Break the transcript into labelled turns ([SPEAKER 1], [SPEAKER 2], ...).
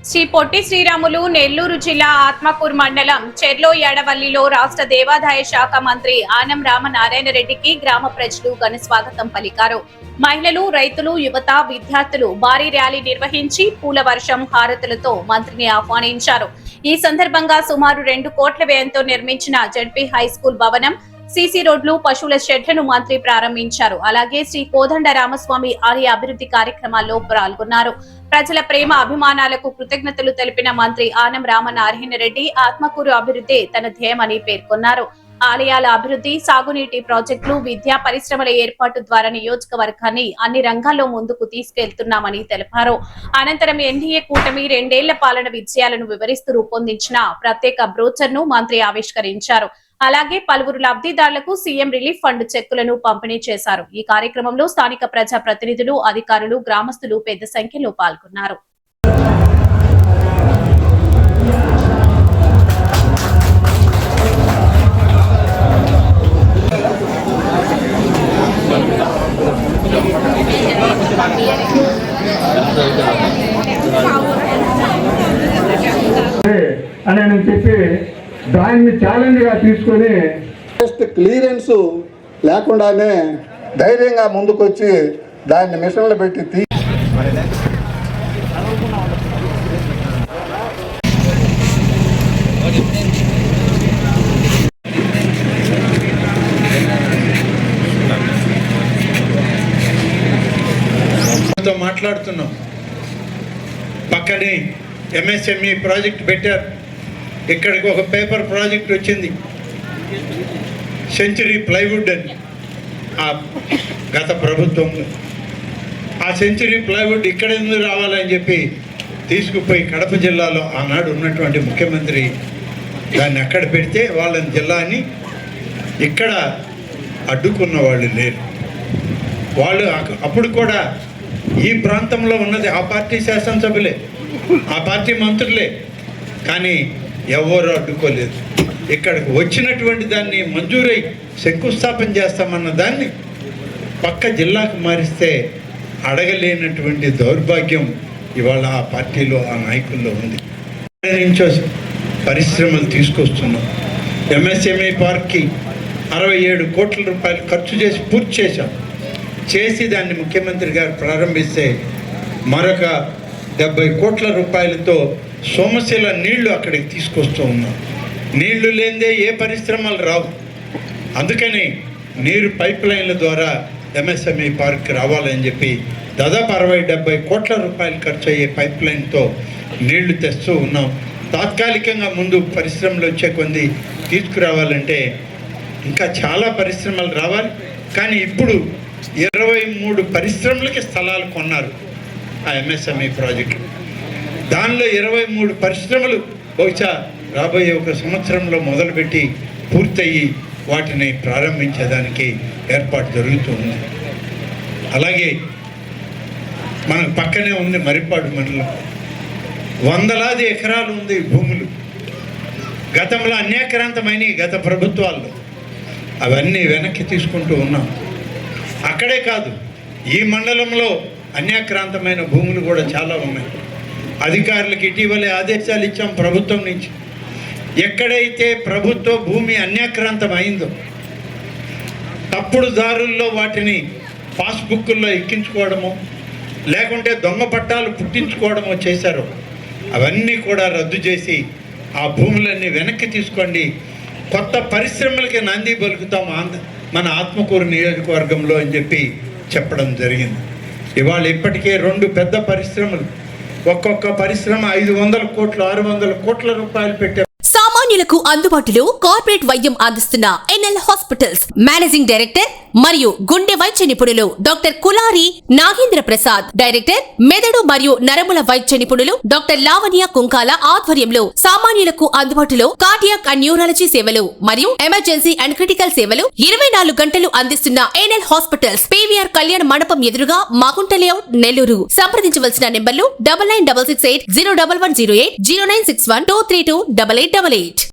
[SPEAKER 1] శ్రీ పొట్టి శ్రీరాములు నెల్లూరు జిల్లా ఆత్మకూరు మండలం చెర్లో ఎడవల్లిలో రాష్ట్ర దేవాదాయ శాఖ మంత్రి ఆనం రామనారాయణ రెడ్డికి గ్రామ ప్రజలు ఘన స్వాగతం పలికారు. మహిళలు, రైతులు, యువత, విద్యార్థులు భారీ ర్యాలీ నిర్వహించి పూల వర్షం, హారతులతో మంత్రిని ఆహ్వానించారు. ఈ సందర్భంగా సుమారు 2 కోట్ల వ్యయంతో నిర్మించిన జడ్పీ హై స్కూల్ భవనం, సీసీ రోడ్లు, పశువుల షెడ్లను మంత్రి ప్రారంభించారు. అలాగే శ్రీ కోదండ రామస్వామి ఆలయ అభివృద్ధి కార్యక్రమాల్లో పాల్గొన్నారు. ప్రజల ప్రేమ అభిమానాలకు కృతజ్ఞతలు తెలిపిన మంత్రి ఆనం రామనారాయణ రెడ్డి ఆత్మకూరు అభివృద్ధి తన ధ్యేయమని పేర్కొన్నారు. ఆలయాల అభివృద్ధి, సాగునీటి ప్రాజెక్టులు, విద్యా పరిశ్రమల ఏర్పాటు ద్వారా నియోజకవర్గాన్ని అన్ని రంగాల్లో ముందుకు తీసుకెళ్తున్నామని తెలిపారు. అనంతరం ఎన్డీఏ కూటమి 2 ఏళ్ల పాలన విజయాలను వివరిస్తూ రూపొందించిన ప్రత్యేక బ్రోచర్ ను మంత్రి ఆవిష్కరించారు. అలాగే పలువురు లబ్ధిదారులకు సీఎం రిలీఫ్ ఫండ్ చెక్కులను పంపిణీ చేశారు. ఈ కార్యక్రమంలో స్థానిక ప్రజా ప్రతినిధులు, అధికారులు, గ్రామస్తులు పెద్ద సంఖ్యలో పాల్గొన్నారు.
[SPEAKER 2] అని చెప్పి దాన్ని ఛాలెంజ్ గా తీసుకొని క్లియరెన్స్ లేకుండానే ధైర్యంగా ముందుకొచ్చి దాన్ని మిషన్లు పెట్టి
[SPEAKER 3] మాట్లాడుతున్నాం. పక్కనే ఎంఎస్ఎంఈ ప్రాజెక్ట్ పెట్టారు. ఇక్కడికి ఒక పేపర్ ప్రాజెక్ట్ వచ్చింది, సెంచరీ ప్లైవుడ్ అని. ఆ గత ప్రభుత్వంలో ఆ సెంచరీ ప్లైవుడ్ ఇక్కడ ఎందుకు రావాలని చెప్పి తీసుకుపోయి కడప జిల్లాలో ఆనాడు ఉన్నటువంటి ముఖ్యమంత్రి దాన్ని అక్కడ పెడితే వాళ్ళని జిల్లాని ఇక్కడ అడ్డుకున్న వాళ్ళు లేరు. వాళ్ళు అప్పుడు కూడా ఈ ప్రాంతంలో ఉన్నది ఆ పార్టీ శాసనసభ్యులే, ఆ పార్టీ మంత్రులే, కానీ ఎవరు అడ్డుకోలేదు. ఇక్కడికి వచ్చినటువంటి దాన్ని మంజూరై శంకుస్థాపన చేస్తామన్న దాన్ని పక్క జిల్లాకు మారిస్తే అడగలేనటువంటి దౌర్భాగ్యం ఇవాళ ఆ పార్టీలో, ఆ నాయకుల్లో ఉంది. నుంచో పరిశ్రమలు తీసుకొస్తున్నాం. ఎంఎస్ఎంఈ పార్క్కి 67 కోట్ల రూపాయలు ఖర్చు చేసి పూర్తి చేశాం. చేసి దాన్ని ముఖ్యమంత్రి గారు ప్రారంభిస్తే మరొక 70 కోట్ల రూపాయలతో సోమశిల నీళ్లు అక్కడికి తీసుకొస్తూ ఉన్నాం. నీళ్లు లేనిదే ఏ పరిశ్రమలు రావు. అందుకని నీరు పైప్ లైన్ల ద్వారా ఎంఎస్ఎంఈ పార్క్ రావాలని చెప్పి దాదాపు 60-70 కోట్ల రూపాయలు ఖర్చు అయ్యే పైప్ లైన్తో నీళ్లు తెస్తూ ఉన్నాం. తాత్కాలికంగా ముందు పరిశ్రమలు వచ్చే కొంది తీసుకురావాలంటే ఇంకా చాలా పరిశ్రమలు రావాలి. కానీ ఇప్పుడు 23 పరిశ్రమలకి స్థలాలు కొన్నారు ఆ ఎంఎస్ఎంఈ ప్రాజెక్టు. దానిలో 23 పరిశ్రమలు బహుశా రాబోయే 1 సంవత్సరంలో మొదలుపెట్టి పూర్తయ్యి వాటిని ప్రారంభించేదానికి ఏర్పాటు జరుగుతూ ఉంది. అలాగే మనకు పక్కనే ఉంది మరిపాడు మండలం. వందలాది ఎకరాలు ఉంది భూములు. గతంలో అన్యాక్రాంతమైన గత ప్రభుత్వాల్లో అవన్నీ వెనక్కి తీసుకుంటూ ఉన్నాం. అక్కడే కాదు, ఈ మండలంలో అన్యాక్రాంతమైన భూములు కూడా చాలా ఉన్నాయి. అధికారులకు ఇటీవలే ఆదేశాలు ఇచ్చాం ప్రభుత్వం నుంచి. ఎక్కడైతే ప్రభుత్వ భూమి అన్యాక్రాంతం అయిందో, తప్పుడు దారుల్లో వాటిని పాస్బుక్కుల్లో ఎక్కించుకోవడమో లేకుంటే దొంగ పట్టాలు పుట్టించుకోవడమో చేశారో అవన్నీ కూడా రద్దు చేసి ఆ భూములన్నీ వెనక్కి తీసుకోండి, కొత్త పరిశ్రమలకి నాంది పలుకుతాం మన ఆత్మకూరు నియోజకవర్గంలో అని చెప్పి చెప్పడం జరిగింది. ఇవాళ ఇప్పటికే 2 పెద్ద పరిశ్రమలు, ఒక్కొక్క పరిశ్రమ 500 కోట్లు 600 కోట్ల రూపాయలు పెట్టే
[SPEAKER 4] సామాన్యులకు అందుబాటులో కార్పొరేట్ వైద్యం అందిస్తున్న ఎన్ఎల్ హాస్పిటల్స్ మేనేజింగ్ డైరెక్టర్ మరియు గుండె వైద్య నిపుణులు డాక్టర్ కులారి నాగేంద్ర ప్రసాద్, డైరెక్టర్ మెదడు మరియు నరముల వైద్య నిపుణులు డాక్టర్ లావణ్య కుంకాల ఆధ్వర్యంలో సామాన్యులకు అందుబాటులో కార్డియాక్ అండ్ న్యూరాలజీ సేవలు మరియు ఎమర్జెన్సీ అండ్ క్రిటికల్ సేవలు 24 గంటలు అందిస్తున్న ఎన్ఎల్ హాస్పిటల్స్ పీవీఆర్ కళ్యాణ మండపం ఎదురుగా మాగుంట లేఅవుట్, నెల్లూరు. సంప్రదించవలసిన నెంబర్లు 9966801108, 0961232888.